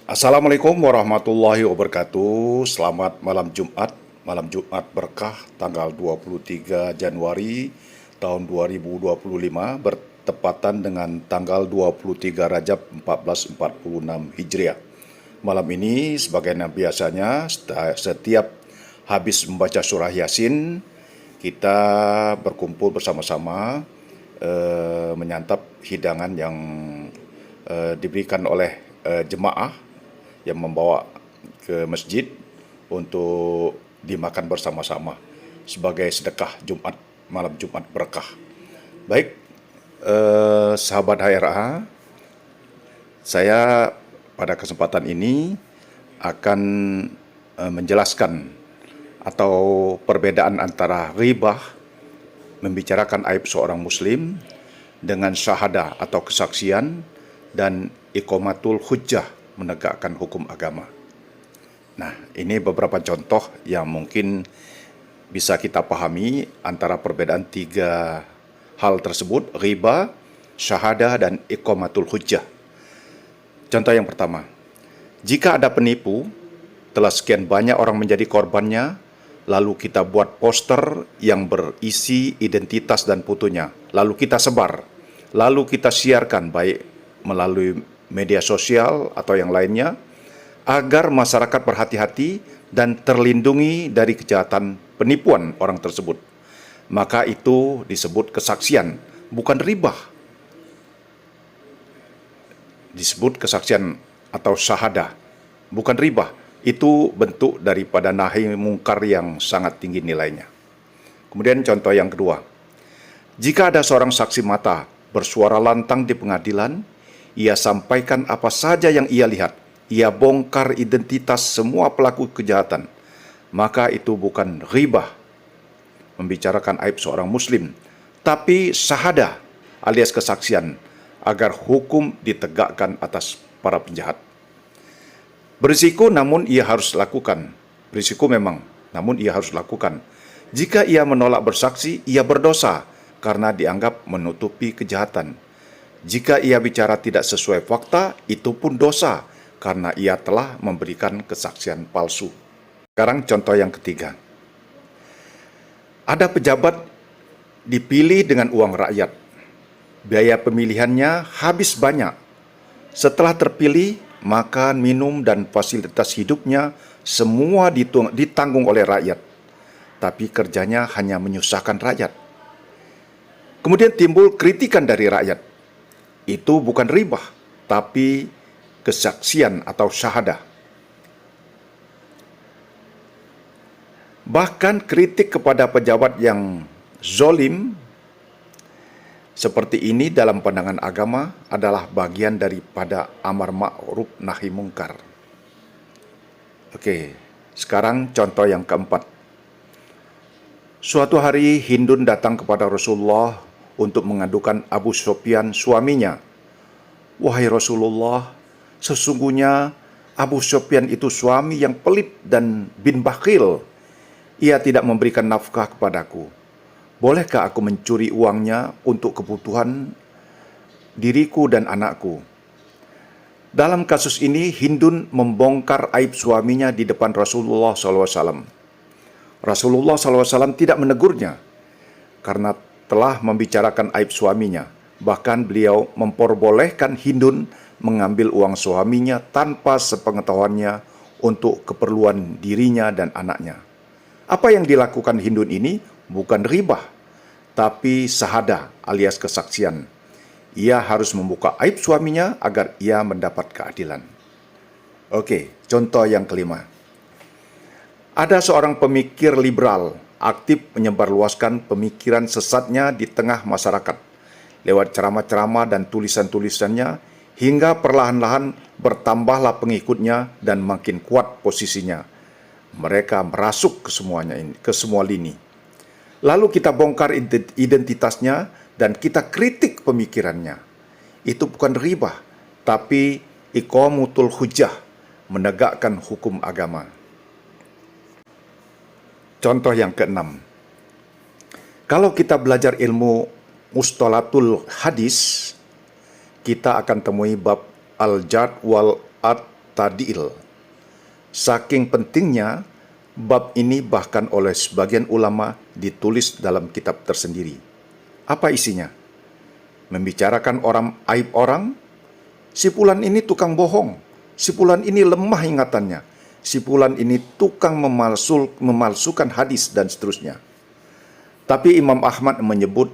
Assalamualaikum warahmatullahi wabarakatuh. Selamat malam Jumat berkah tanggal 23 Januari tahun 2025 bertepatan dengan tanggal 23 Rajab 1446 Hijriah. Malam ini sebagaimana biasanya setiap habis membaca surah Yasin kita berkumpul bersama-sama menyantap hidangan yang diberikan oleh jemaah yang membawa ke masjid untuk dimakan bersama-sama sebagai sedekah malam Jumat berkah. Baik, sahabat HRA, saya pada kesempatan ini akan menjelaskan atau perbedaan antara ghibah, membicarakan aib seorang muslim, dengan syahadah atau kesaksian, dan iqamatul hujjah, menegakkan hukum agama. Nah, ini beberapa contoh yang mungkin bisa kita pahami antara perbedaan tiga hal tersebut, ghibah, syahadah, dan iqamatul hujjah. Contoh yang pertama, jika ada penipu, telah sekian banyak orang menjadi korbannya, lalu kita buat poster yang berisi identitas dan fotonya, lalu kita sebar, lalu kita siarkan baik melalui media sosial atau yang lainnya, agar masyarakat berhati-hati dan terlindungi dari kejahatan penipuan orang tersebut. Maka itu disebut kesaksian, bukan ribah. Disebut kesaksian atau syahadah, bukan ribah. Itu bentuk daripada nahi mungkar yang sangat tinggi nilainya. Kemudian contoh yang kedua, jika ada seorang saksi mata bersuara lantang di pengadilan, ia sampaikan apa saja yang ia lihat, ia bongkar identitas semua pelaku kejahatan, maka itu bukan ghibah, membicarakan aib seorang muslim, tapi syahadah alias kesaksian agar hukum ditegakkan atas para penjahat. Berisiko namun ia harus lakukan. Berisiko memang, namun ia harus lakukan. Jika ia menolak bersaksi, ia berdosa karena dianggap menutupi kejahatan. Jika ia bicara tidak sesuai fakta, itu pun dosa karena ia telah memberikan kesaksian palsu. Sekarang contoh yang ketiga. Ada pejabat dipilih dengan uang rakyat. Biaya pemilihannya habis banyak. Setelah terpilih, makan, minum, dan fasilitas hidupnya semua ditanggung oleh rakyat. Tapi kerjanya hanya menyusahkan rakyat. Kemudian timbul kritikan dari rakyat. Itu bukan ribah, tapi kesaksian atau syahadah. Bahkan kritik kepada pejabat yang zolim seperti ini dalam pandangan agama adalah bagian daripada amar ma'ruf nahi mungkar. Oke, sekarang contoh yang keempat. Suatu hari Hindun datang kepada Rasulullah untuk mengadukan Abu Sufyan suaminya. Wahai Rasulullah, sesungguhnya Abu Sufyan itu suami yang pelit dan bin bakhil. Ia tidak memberikan nafkah kepadaku. Bolehkah aku mencuri uangnya untuk kebutuhan diriku dan anakku? Dalam kasus ini, Hindun membongkar aib suaminya di depan Rasulullah SAW. Rasulullah SAW tidak menegurnya karena telah membicarakan aib suaminya. Bahkan beliau memperbolehkan Hindun mengambil uang suaminya tanpa sepengetahuannya untuk keperluan dirinya dan anaknya. Apa yang dilakukan Hindun ini bukan ribah, tapi syahadah alias kesaksian. Ia harus membuka aib suaminya agar ia mendapat keadilan. Oke, contoh yang kelima. Ada seorang pemikir liberal aktif menyebarluaskan pemikiran sesatnya di tengah masyarakat lewat ceramah-ceramah dan tulisan-tulisannya hingga perlahan-lahan bertambahlah pengikutnya dan makin kuat posisinya. Mereka merasuk ke semua lini. Lalu kita bongkar identitasnya dan kita kritik pemikirannya. Itu bukan ribah, tapi iqamatul hujjah, menegakkan hukum agama. Contoh yang keenam. Kalau kita belajar ilmu mustalatul hadis, kita akan temui bab al-jad wal ad at-ta'dil. Saking pentingnya, bab ini bahkan oleh sebagian ulama ditulis dalam kitab tersendiri. Apa isinya? Membicarakan aib orang, si fulan ini tukang bohong, si fulan ini lemah ingatannya, si fulan ini tukang memalsukan hadis, dan seterusnya. Tapi Imam Ahmad menyebut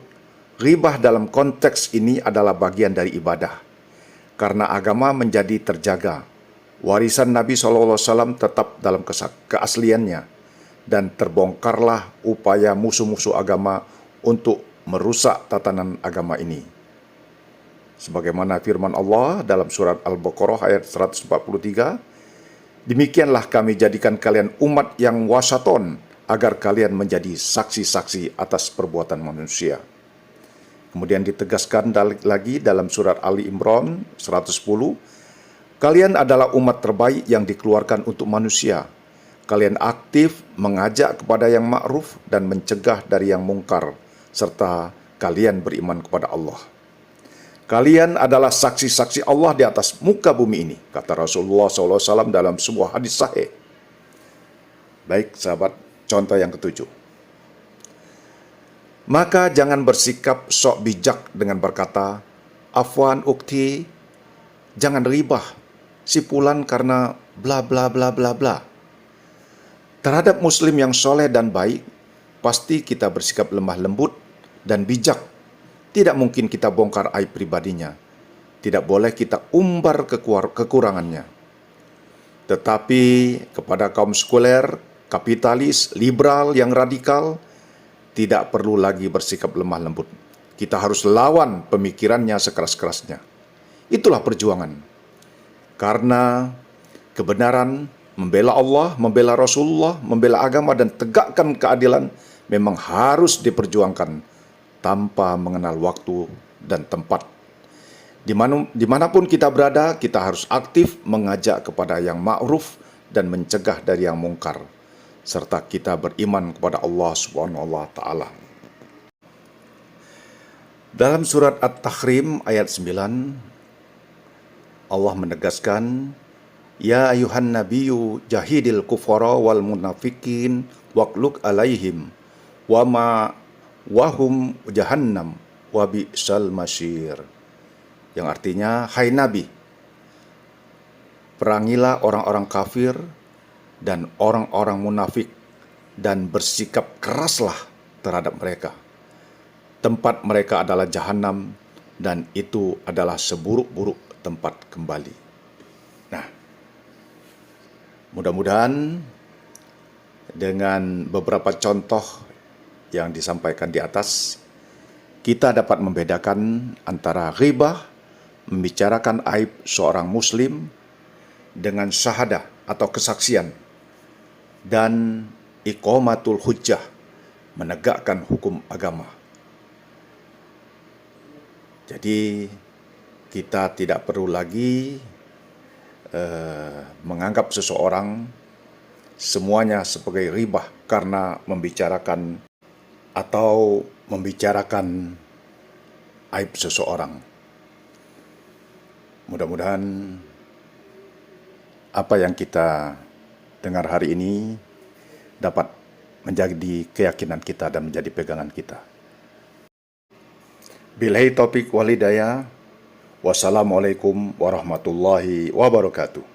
ghibah dalam konteks ini adalah bagian dari ibadah, karena agama menjadi terjaga. Warisan Nabi SAW tetap dalam keasliannya, dan terbongkarlah upaya musuh-musuh agama untuk merusak tatanan agama ini. Sebagaimana firman Allah dalam surat Al-Baqarah ayat 143, demikianlah kami jadikan kalian umat yang wasaton, agar kalian menjadi saksi-saksi atas perbuatan manusia. Kemudian ditegaskan lagi dalam surat Ali Imran 110, kalian adalah umat terbaik yang dikeluarkan untuk manusia. Kalian aktif mengajak kepada yang ma'ruf dan mencegah dari yang mungkar, serta kalian beriman kepada Allah. Kalian adalah saksi-saksi Allah di atas muka bumi ini, kata Rasulullah SAW dalam sebuah hadis sahih. Baik sahabat, contoh yang ketujuh. Maka jangan bersikap sok bijak dengan berkata, afwan ukti, jangan ribah si fulan karena bla bla bla bla bla. Terhadap muslim yang soleh dan baik, pasti kita bersikap lemah lembut dan bijak. Tidak mungkin kita bongkar aib pribadinya. Tidak boleh kita umbar kekurangannya. Tetapi kepada kaum sekuler, kapitalis, liberal yang radikal, tidak perlu lagi bersikap lemah lembut. Kita harus lawan pemikirannya sekeras-kerasnya. Itulah perjuangan. Karena kebenaran, membela Allah, membela Rasulullah, membela agama, dan tegakkan keadilan memang harus diperjuangkan tanpa mengenal waktu dan tempat. Dimanapun kita berada, kita harus aktif mengajak kepada yang ma'ruf dan mencegah dari yang mungkar, serta kita beriman kepada Allah Subhanahu wa Ta'ala. Dalam surat At-Tahrim ayat 9, Allah menegaskan, ya ayuhan nabiyyu jahidil kufara wal munafikin waqluk alaihim wahum jahannam wa bi'sal masyir. Yang artinya, hai Nabi, perangilah orang-orang kafir dan orang-orang munafik dan bersikap keraslah terhadap mereka. Tempat mereka adalah jahanam dan itu adalah seburuk-buruk tempat kembali. Nah, mudah-mudahan dengan beberapa contoh yang disampaikan di atas, kita dapat membedakan antara ghibah, membicarakan aib seorang muslim, dengan syahadah atau kesaksian, dan iqamatul hujjah, menegakkan hukum agama. Jadi kita tidak perlu lagi menganggap seseorang semuanya sebagai ghibah karena membicarakan aib seseorang. Mudah-mudahan apa yang kita dengar hari ini dapat menjadi keyakinan kita dan menjadi pegangan kita. Billahi taufiq wal hidayah. Wassalamualaikum warahmatullahi wabarakatuh.